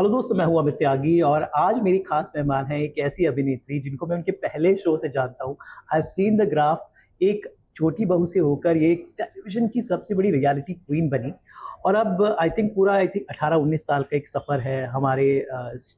Hello दोस्तों, मैं हूं अमित त्यागी और आज मेरी खास मेहमान है एक ऐसी अभिनेत्री जिनको मैं उनके पहले शो से जानता हूं। I have seen the graph. एक छोटी बहू से होकर ये एक टेलीविजन की सबसे बड़ी रियलिटी क्वीन बनी और अब आई थिंक पूरा 18-19 साल का एक सफर है हमारे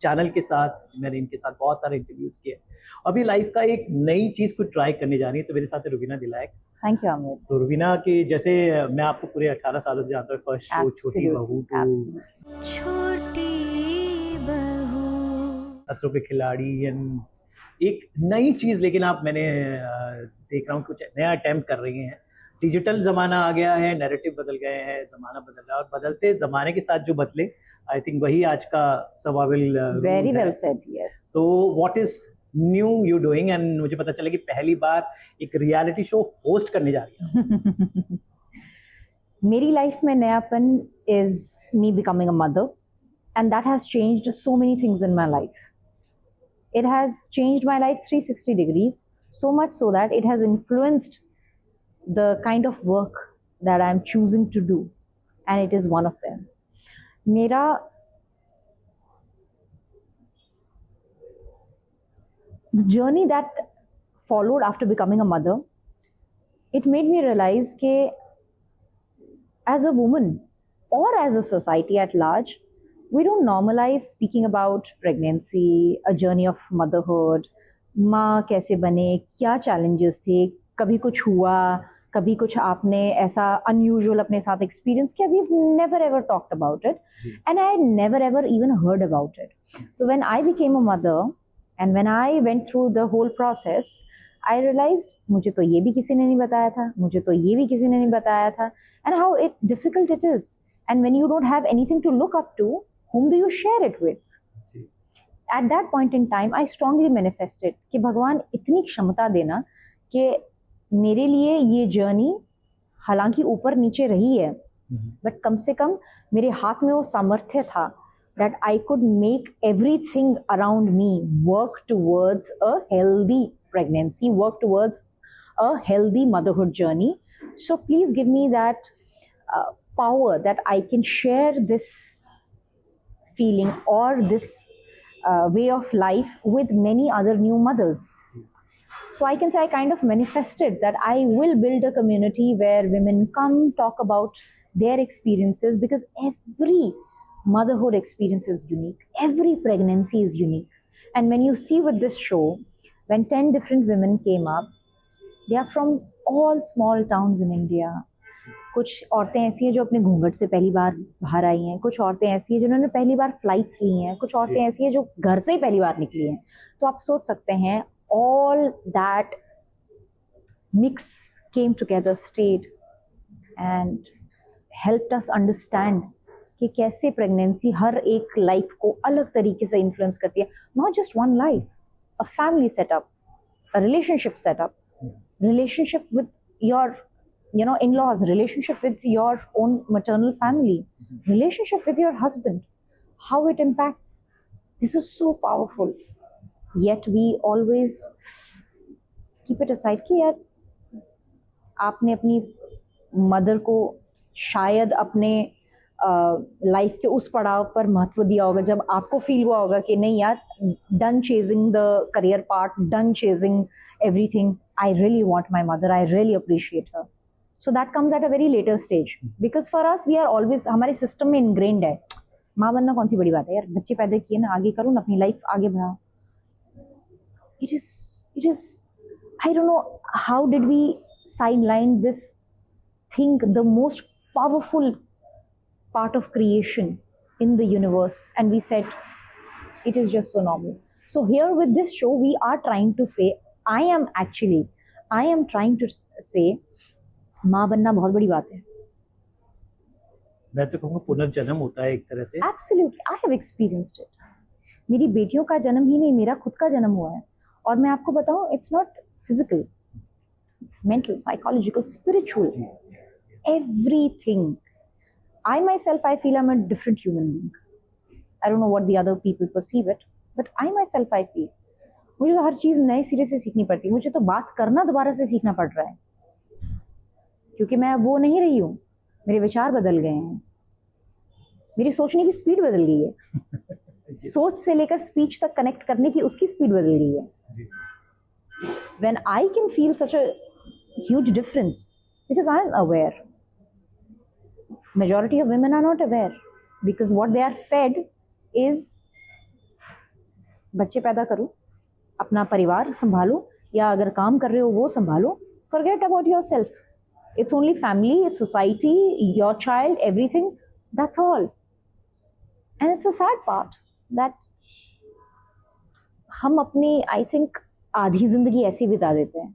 चैनल के साथ। मैंने इनके साथ बहुत सारे इंटरव्यूज किए। अभी लाइफ का एक नई चीज को ट्राई करने जा रही है, तो मेरे साथ है रुबीना दिलायक। Thank you Amit. तो रुबीना के जैसे मैं आपको पूरे 18 सालों से जानता हूँ, फर्स्ट शो छोटी बहू टू खतरों के खिलाड़ी एंड एक नई चीज, लेकिन आप मैंने देख रहा हूँ कुछ नया अटेम्प्ट कर रही हैं। डिजिटल जमाना आ गया है, नैरेटिव बदल गए हैं, जमाना बदल रहा है और बदलते जमाने के साथ जो बदले आई थिंक वही आज का survival very well said. Yes. तो what is new you doing? And मुझे पता चला कि पहली बार एक रियलिटी शो होस्ट करने जा रही है। मेरी लाइफ में नयापन is me becoming a mother and that has changed so many things in my life. It has changed my life 360 degrees, so much so that it has influenced the kind of work that I'm choosing to do, and it is one of them. Mera the journey that followed after becoming a mother, it made me realize that as a woman or as a society at large, we don't normalize speaking about pregnancy, a journey of motherhood. माँ कैसे बने, क्या challenges थे, कभी कुछ हुआ, कभी कुछ आपने ऐसा unusual अपने साथ experience किया. We've never ever talked about it, and I had never ever even heard about it. So when I became a mother and when I went through the whole process, I realized मुझे तो ये भी किसी ने नहीं बताया था, मुझे तो ये भी किसी ने नहीं बताया था, and how difficult it is. And when you don't have anything to look up to, whom do you share it with? At that point in time, I strongly manifested कि भगवान इतनी क्षमता देना कि मेरे लिए ये जर्नी हालांकि ऊपर नीचे रही है, बट कम से कम मेरे हाथ में वो सामर्थ्य था that I could make everything around me work towards a healthy pregnancy, work towards a healthy motherhood journey. So please give me that power that I can share this feeling or this way of life with many other new mothers. So I can say I kind of manifested that I will build a community where women come talk about their experiences, because every motherhood experience is unique, every pregnancy is unique. And when you see with this show, when 10 different women came up, they are from all small towns in India. कुछ औरतें ऐसी हैं जो अपने घूंघट से पहली बार बाहर आई हैं, कुछ औरतें ऐसी हैं जिन्होंने पहली बार फ्लाइट्स ली हैं, कुछ औरतें ऐसी हैं जो घर से ही पहली बार निकली हैं. तो आप सोच सकते हैं all that mix came together, stayed and helped us understand कि कैसे प्रेगनेंसी हर एक लाइफ को अलग तरीके से इन्फ्लुएंस करती है. Not just one life, a family setup, a relationship setup, relationship with your in-laws, relationship with your own maternal family, relationship with your husband, how it impacts. This is so powerful, yet we always keep it aside कि यार आपने अपनी mother को शायद अपने life के उस पड़ाव पर महत्व दिया होगा जब आपको फील हुआ होगा कि नहीं यार, done chasing the career part, done chasing everything, I really want my mother, I really appreciate her. So that comes at a very later stage, because for us we are always, हमारे system में ingrained है माँ बनना कौन सी बड़ी बात है यार, बच्चे पैदा किए ना, आगे करो ना, अपनी लाइफ आगे बढ़ाओ. It is I don't know how did we sideline this thing, the most powerful part of creation in the universe, and we said it is just so normal. So here with this show we are trying to say, I am trying to say माँ बनना बहुत बड़ी बात है. मैं तो कहूँगा पुनर्जन्म होता है एक तरह से. Absolutely, I have experienced it. मेरी बेटियों का जन्म ही नहीं, मेरा खुद का जन्म हुआ है. और मैं आपको बताऊं, it's not physical, it's mental, psychological, spiritual, everything. I myself, I feel I'm a different human being. I don't know what the other people perceive it, but I myself, I feel मुझे तो हर चीज नए सिरे से सीखनी पड़ती है. मुझे तो बात करना दोबारा से सीखना पड़ रहा है, क्योंकि मैं वो नहीं रही हूँ. मेरे विचार बदल गए हैं, मेरी सोचने की स्पीड बदल गई है. सोच से लेकर स्पीच तक कनेक्ट करने की उसकी स्पीड बदल गई है. जी. When I can feel such a huge difference because I am aware. Majority of women are not aware because what they are fed is बच्चे पैदा करो, अपना परिवार संभालो, या अगर काम कर रहे हो वो संभालो. Forget about yourself. It's only family, it's society, your child, everything. That's all. And it's a sad part that हम अपनी I think आधी जिंदगी ऐसी बिता देते हैं.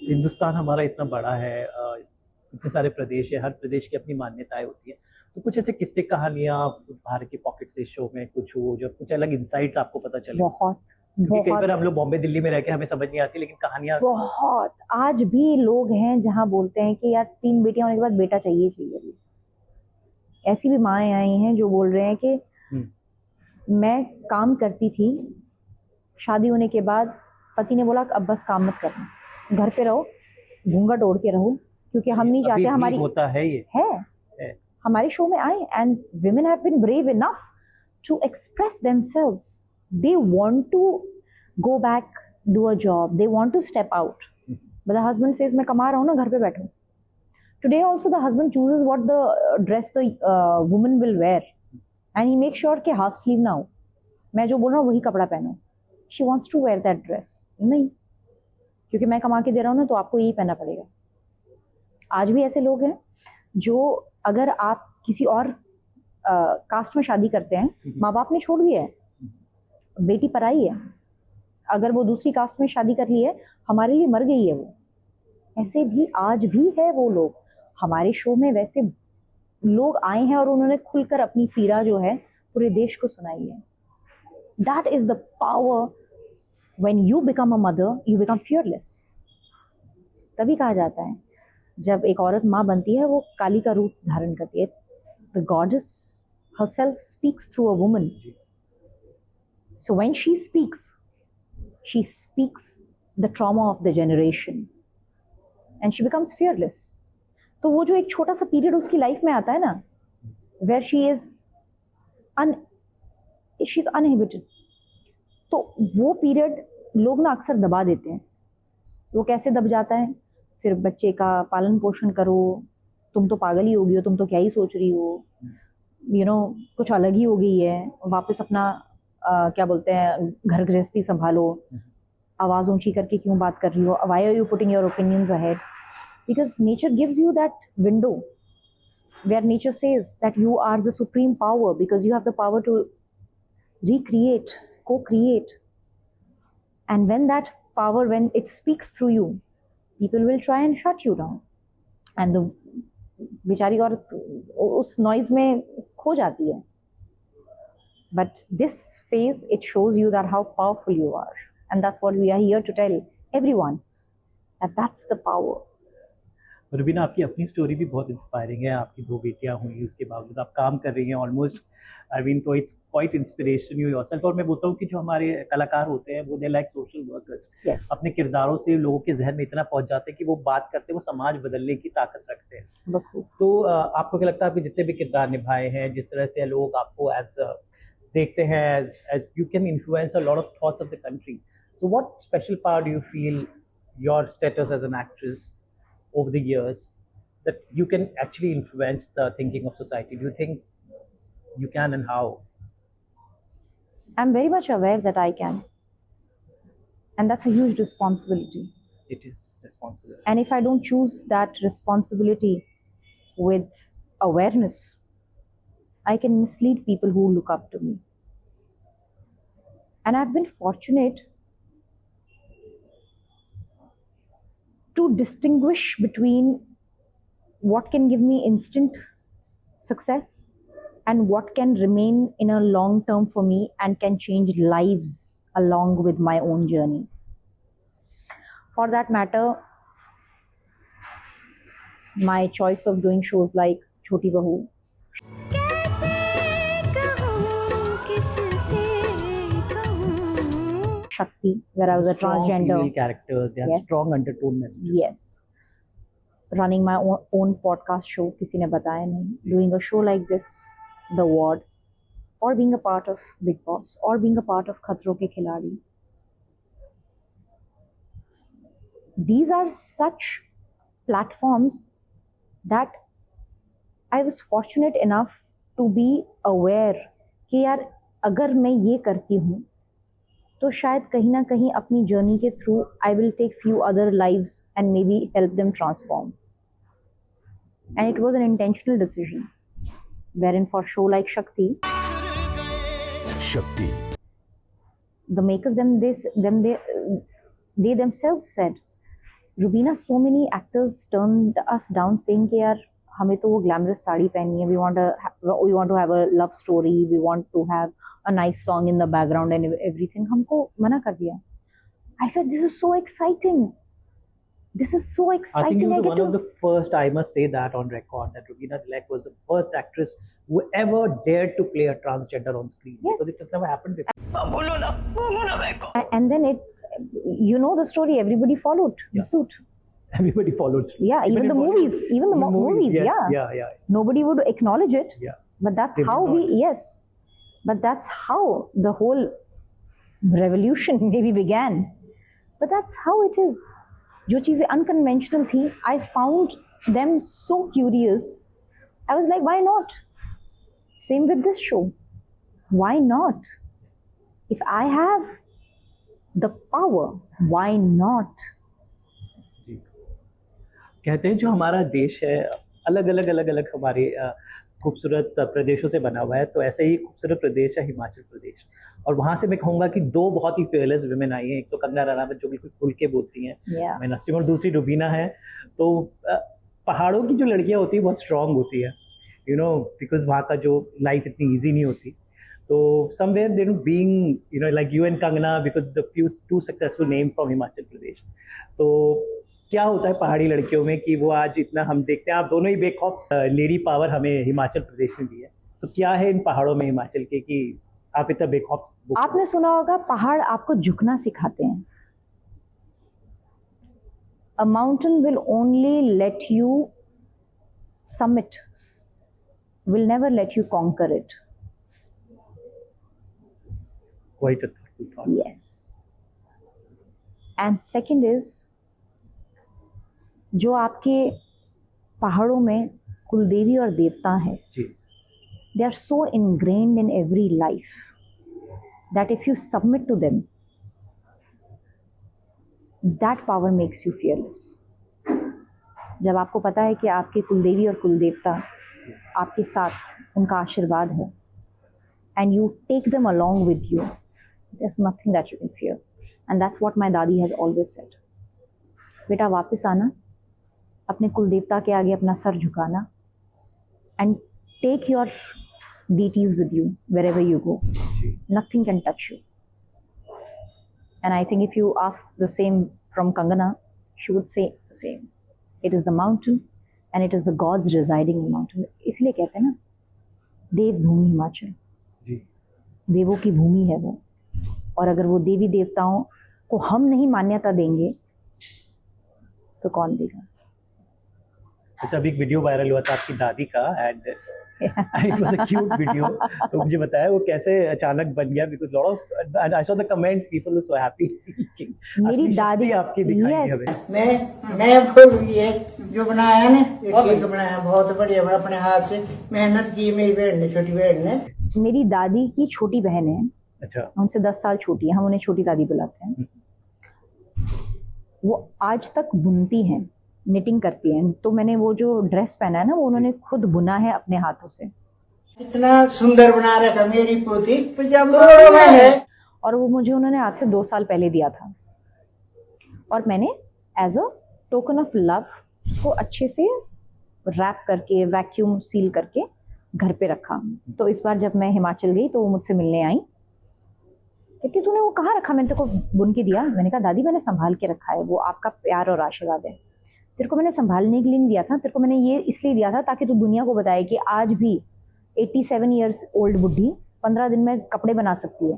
हिंदुस्तान हमारा इतना बड़ा है, इतने सारे प्रदेश है, हर प्रदेश की अपनी मान्यताएं होती है. तो कुछ ऐसे किस्से कहानियां भारत के पॉकेट से शो में कुछ हो, जो कुछ अलग इंसाइट्स आपको पता चले? बहुत कई बार हम लोग बॉम्बे दिल्ली में रह के हमें समझ नहीं आती, लेकिन कहानियां बहुत. आज भी लोग हैं जहां बोलते हैं कि यार 3 बेटियां होने के बाद बेटा चाहिए चाहिए. ऐसी भी माएँ आई हैं जो बोल रहे हैं कि मैं काम करती थी, शादी होने के बाद पति ने बोला अब बस काम मत करना, घर पे रहो, घूंघट ओढ़ के रहो, क्योंकि हम नहीं चाहते हमारी होता है ये है हमारे शो में आए. And women have been brave enough to express themselves. They want to go back, do a job, they want to step out, but the husband says मैं कमा रहा हूँ ना, घर पे बैठो. Today also the husband chooses what the dress the woman will wear and he makes sure कि half sleeve ना हो, मैं जो बोल रहा हूँ वही कपड़ा पहनो. She wants to wear that dress. नहीं, क्योंकि मैं कमा के दे रहा हूँ ना, तो आपको यही पहनना पड़ेगा. आज भी ऐसे लोग हैं जो अगर आप किसी और कास्ट में शादी करते हैं, माँ बाप ने छोड़ दिया है, बेटी पराई है, अगर वो दूसरी कास्ट में शादी कर ली है, हमारे लिए मर गई है वो. ऐसे भी आज भी है वो लोग. हमारे शो में वैसे लोग आए हैं और उन्होंने खुलकर अपनी पीड़ा जो है पूरे देश को सुनाई है. That is the power. When you become a mother, you become fearless. तभी कहा जाता है जब एक औरत माँ बनती है वो काली का रूप धारण करती है. The goddess herself speaks through a woman. So when she speaks the trauma of the generation and she becomes fearless. तो वो जो एक छोटा सा पीरियड उसकी लाइफ में आता है ना, where she's uninhibited, तो वो पीरियड लोग ना अक्सर दबा देते हैं. वो कैसे दब जाता है? फिर बच्चे का पालन पोषण करो, तुम तो पागल ही होगी हो, तुम तो क्या ही सोच रही हो, कुछ अलग ही हो गई है, वापस अपना क्या बोलते हैं घर गृहस्थी संभालो, आवाज ऊंची करके क्यों बात कर रही हो, why are you putting your opinions ahead? Because nature gives you that window where nature says that you are the supreme power because you have the power to recreate, co-create. And when that power, when it speaks through you, people will try and shut you down. And the बेचारी औरत उस noise में खो जाती है. But this phase, it shows you that how powerful you are. And that's what we are here to tell everyone, that that's the power. Rubina, आपकी अपनी story भी बहुत इंस्पायरिंग है. आपकी 2 बेटियां हुई, उसके बावजूद आप काम कर रही हैं ऑलमोस्ट. तो it's quite inspiration you yourself. और मैं बोलता हूँ कि जो हमारे कलाकार होते हैं वो दे लाइक सोशल वर्कर्स. अपने किरदारों से लोगों के जहन में इतना पहुंच जाते हैं कि वो बात करते हैं, वो समाज बदलने की ताकत रखते हैं. तो आपको क्या लगता है, आपके जितने भी किरदार निभाए हैं, जिस तरह से लोग आपको एज देखते हैं, as you can influence a lot of thoughts of the country. So what special power do you feel your status as an actress over the years that you can actually influence the thinking of society? Do you think you can, and how? I'm very much aware that I can, and that's a huge responsibility. It is responsible. And if I don't choose that responsibility with awareness, I can mislead people who look up to me. And I've been fortunate to distinguish between what can give me instant success and what can remain in a long term for me and can change lives along with my own journey. For that matter, my choice of doing shows like Choti Bahu, Shakti, where I was a transgender character, they have strong undertone messages. Yes. Running my own podcast show, किसी ने बताया नहीं. Doing a show like this, The Ward, or being a part of Big Boss, or being a part of Khatron Ke Khiladi. These are such platforms that I was fortunate enough to be aware कि यार अगर मैं ये करती हूँ तो शायद कहीं ना कहीं अपनी जर्नी के through I will take few other lives and maybe help them transform. And it was an intentional decision, wherein for show like Shakti, the makers they themselves said, Rubina, so many actors turned us down saying कि यार हमें तो वो glamorous sari पहननी है, we want to have a love story, we want to have a nice song in the background and everything. हमको मना कर दिया. I said, this is so exciting. This is so exciting. I think you were one of the first, I must say that on record, that Rubina Tilak was the first actress who ever dared to play a transgender on screen. Yes. Because it has never happened before. And then you know the story, everybody followed the suit. Everybody followed. Yeah, even the movies, Yes, yeah. yeah. Nobody would acknowledge it. Yeah. But that's They how would not. but that's how the whole revolution maybe began. But that's how it is. जो चीज़ें unconventional थी, I found them so curious. I was like, why not? Same with this show. Why not? If I have the power, why not? कहते हैं जो हमारा देश है अलग अलग हमारे खूबसूरत प्रदेशों से बना हुआ है, तो ऐसा ही खूबसूरत प्रदेश है हिमाचल प्रदेश. और वहाँ से मैं कहूँगा कि दो बहुत ही फेयरलेस विमेन आई हैं. एक तो कंगना रनावत जो बिल्कुल खुल के बोलती हैं, मैं नस्रीम, और दूसरी रुबीना है. तो पहाड़ों की जो लड़कियाँ होती हैं बहुत स्ट्रांग होती है, यू नो, बिकॉज वहाँ का जो लाइफ इतनी ईजी नहीं होती. तो somewhere they being, you know, like you and Kangana, because the two successful name from Himachal Pradesh. तो क्या होता है पहाड़ी लड़कियों में कि वो आज इतना हम देखते हैं, आप दोनों ही बेखौफ लेडी पावर हमें हिमाचल प्रदेश में दी है. तो क्या है इन पहाड़ों में हिमाचल के कि आप इतना बेखौफ? आपने सुना होगा पहाड़ आपको झुकना सिखाते हैं. A mountain will only let you summit, will never let you conquer it. Quite a thoughtful thought. Yes. And second is, जो आपके पहाड़ों में कुलदेवी और देवता है, they are so ingrained in every life that if you submit to them, that power makes you fearless. जब आपको पता है कि आपके कुलदेवी और कुलदेवता आपके साथ, उनका आशीर्वाद है, and you take them along with you, there's nothing that you can fear. And that's what my दादी has always said. बेटा वापस आना, अपने कुलदेवता के आगे अपना sir झुकाना, and take your deities with you wherever you go. Nothing can touch you. And I think if you ask the same from Kangana, she would say the same. It is the mountain and it is the gods residing in the mountain. इसलिए कहते हैं ना, देवभूमि हिमाचल, देवों की भूमि है वो. और अगर वो देवी देवताओं को हम नहीं मान्यता देंगे तो कौन देगा? जैसे अभी एक वीडियो वायरल हुआ था आपकी दादी का, and it was a cute video. तो मुझे बताया वो कैसे अचानक बन गया, because lot of I saw the comments, people were so happy. मेरी दादी आपकी दिखाई हमें. मैं बोल ये जो बनाया ना, केक बनाया बहुत बढ़िया, अपने हाथ से मेहनत की मेरी बहन ने, छोटी बहन ने. मेरी दादी की छोटी बहन है. अच्छा. उनसे 10 साल छोटी है, हम उन्हें छोटी दादी बुलाते हैं. वो आज तक बुनती हैं, निटिंग करती हैं. तो मैंने वो जो ड्रेस पहना है ना, वो उन्होंने खुद बुना है अपने हाथों से. इतना सुंदर बना रखा मेरी पोती, करोड़ों में है. और वो मुझे उन्होंने आज से 2 साल पहले दिया था, और मैंने as a token of love उसको अच्छे से रैप करके, वैक्यूम सील करके घर पे रखा. तो इस बार जब मैं हिमाचल गई तो वो मुझसे मिलने आई, कहती तूने वो कहाँ रखा? मैंने तेरे को बुन के दिया. मैंने कहा दादी मैंने संभाल के रखा है, वो आपका प्यार और आशीर्वाद है. तेरे को मैंने संभालने के लिए नहीं दिया था, तेरे को मैंने ये इसलिए दिया था ताकि तू दुनिया को बताए कि आज भी 87 ईयर्स ओल्ड बुढ़ी 15 दिन में कपड़े बना सकती है.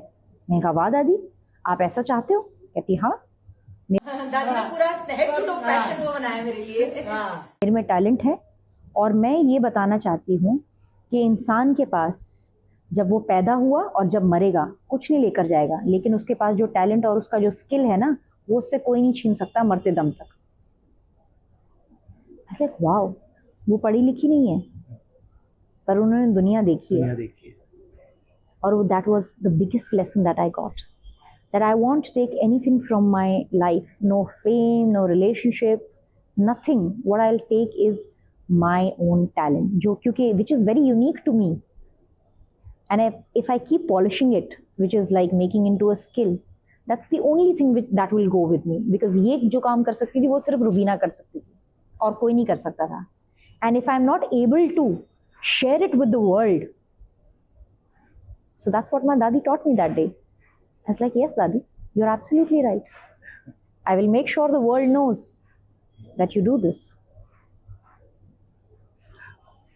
मैंने कहा वाह दादी, आप ऐसा चाहते हो? कहती हाँ. दादी ने पूरा हेड टू फैशन वो बनाया मेरे लिए. मेरे में टैलेंट है, और मैं ये बताना चाहती हूँ कि इंसान के पास जब वो पैदा हुआ और जब मरेगा कुछ नहीं लेकर जाएगा, लेकिन उसके पास जो टैलेंट और उसका जो स्किल है ना, वो उससे कोई नहीं छीन सकता मरते दम तक। ऐसे वाओ, वो पढ़ी लिखी नहीं है पर उन्होंने दुनिया देखी है। दुनिया देखिए। और that was the biggest lesson that I got, that I won't take anything from my life, no fame, no relationship, nothing. What I'll take is my own talent, जो क्योंकि which is very unique to me. And if I keep polishing it, which is like making into a skill, that's the only thing that will go with me. Because ये जो काम कर सकती थी वो सिर्फ रुबीना कर सकती थी और कोई नहीं कर सकता था. And if I'm not able to share it with the world, so that's what my dadi taught me that day. I was like, yes, Dadi, you're absolutely right. I will make sure the world knows that you do this.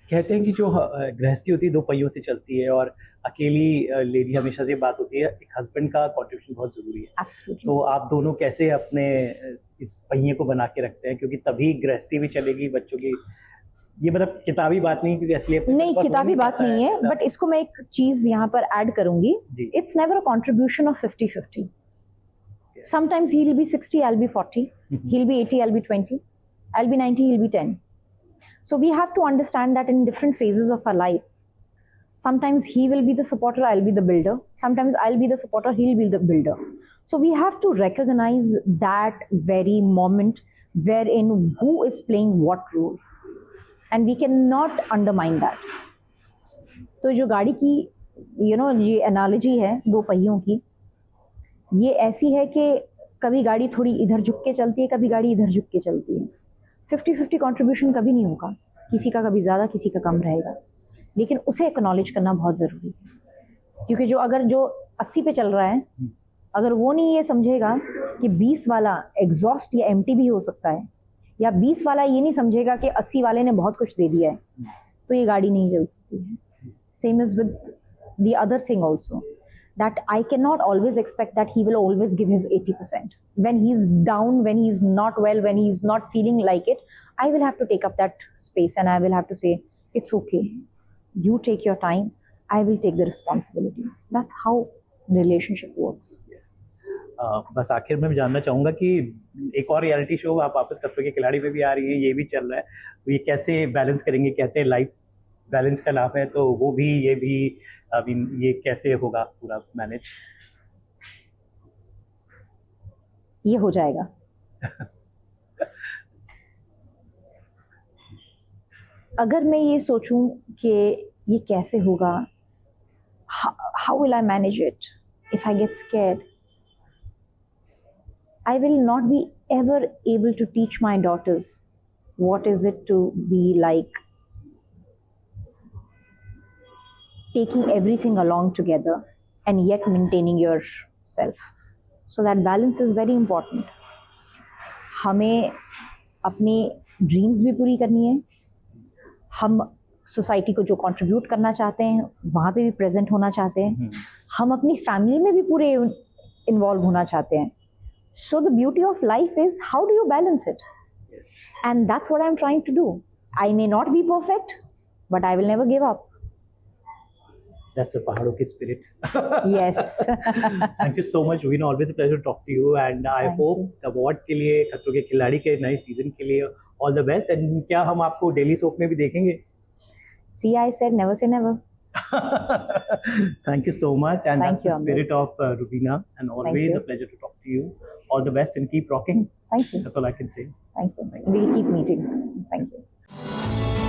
कहते हैं कि जो गृहस्थी होती है दो पहियों से चलती है और अकेली लेडी हमेशा से बात होती है, एक हस्बैंड का कंट्रीब्यूशन बहुत जरूरी है। Absolutely. तो आप दोनों कैसे अपने इस पहिए को बना के रखते हैं, क्योंकि तभी गृहस्थी भी चलेगी बच्चों की। ये मतलब किताबी बात नहीं, क्योंकि असलियत में नहीं, बहुत किताबी बात नहीं है, बट इसको मैं एक चीज यहाँ पर ऐड करूंगी। जी। It's never a contribution of 50-50. Sometimes he'll be 60, I'll be 40. He'll be 80, I'll be 20. I'll be 90, he'll be 10. So we have to understand that in different phases of our life, sometimes he will be the supporter, I'll be the builder. Sometimes I'll be the supporter, he'll be the builder. So we have to recognize that very moment wherein who is playing what role. And we cannot undermine that. तो जो गाड़ी की ये analogy है दो पहियों की, ये ऐसी है कि कभी गाड़ी थोड़ी इधर झुक के चलती है, कभी गाड़ी इधर झुक के चलती है। 50-50 कंट्रीब्यूशन कभी नहीं होगा, किसी का कभी ज़्यादा किसी का कम रहेगा, लेकिन उसे एक्नॉलेज करना बहुत ज़रूरी है। क्योंकि जो 80 पे चल रहा है, अगर वो नहीं ये समझेगा कि 20 वाला एग्जॉस्ट या एम्प्टी भी हो सकता है, या 20 वाला ये नहीं समझेगा कि 80 वाले ने बहुत कुछ दे दिया है, तो ये गाड़ी नहीं चल सकती है। Same is with the other thing also, that I can not always expect that he will always give his 80%. When he is down, when he is not well, when he is not feeling like it, I will have to take up that space and I will have to say, it's okay. You take your time. I will take the responsibility. That's how relationship works. बस आखिर में मैं जानना चाहूंगा कि एक और reality show आप वापस खतरों के खिलाड़ी में भी आ रही है, ये भी चल रहा है, तो ये कैसे बैलेंस करेंगे? कहते हैं लाइफ बैलेंस का नाम है, तो वो भी ये भी अभी ये कैसे होगा पूरा मैनेज? ये हो जाएगा। अगर मैं ये सोचूं कि ये कैसे होगा, how will I manage it? If I get scared, I will not be ever able to teach my daughters what is it to be like taking everything along together and yet maintaining yourself. So that balance is very important. हमें अपनी dreams भी पूरी करनी है, हम society को जो contribute करना चाहते हैं वहाँ पे भी प्रेजेंट होना चाहते हैं, हम अपनी फैमिली में भी पूरे इन्वॉल्व होना चाहते हैं. So the beauty of life is how do you balance it? Yes. And that's what I'm trying to do. I may not be perfect, but I will never give up. That's a पहाड़ों की spirit. Yes. Thank you so much, Ruhina. Always a pleasure to talk to you, and I Thank hope you. award के लिए, खतरों के खिलाड़ी के नए season के लिए all the best. And क्या हम आपको डेली सोप में भी देखेंगे? See, I said never say never. Thank you so much, and Thank that's the you, spirit of Ruhina, and always you. a pleasure to talk to you. All the best and keep rocking. Thank you. That's all I can say. Thank you. We'll keep meeting. Thank you.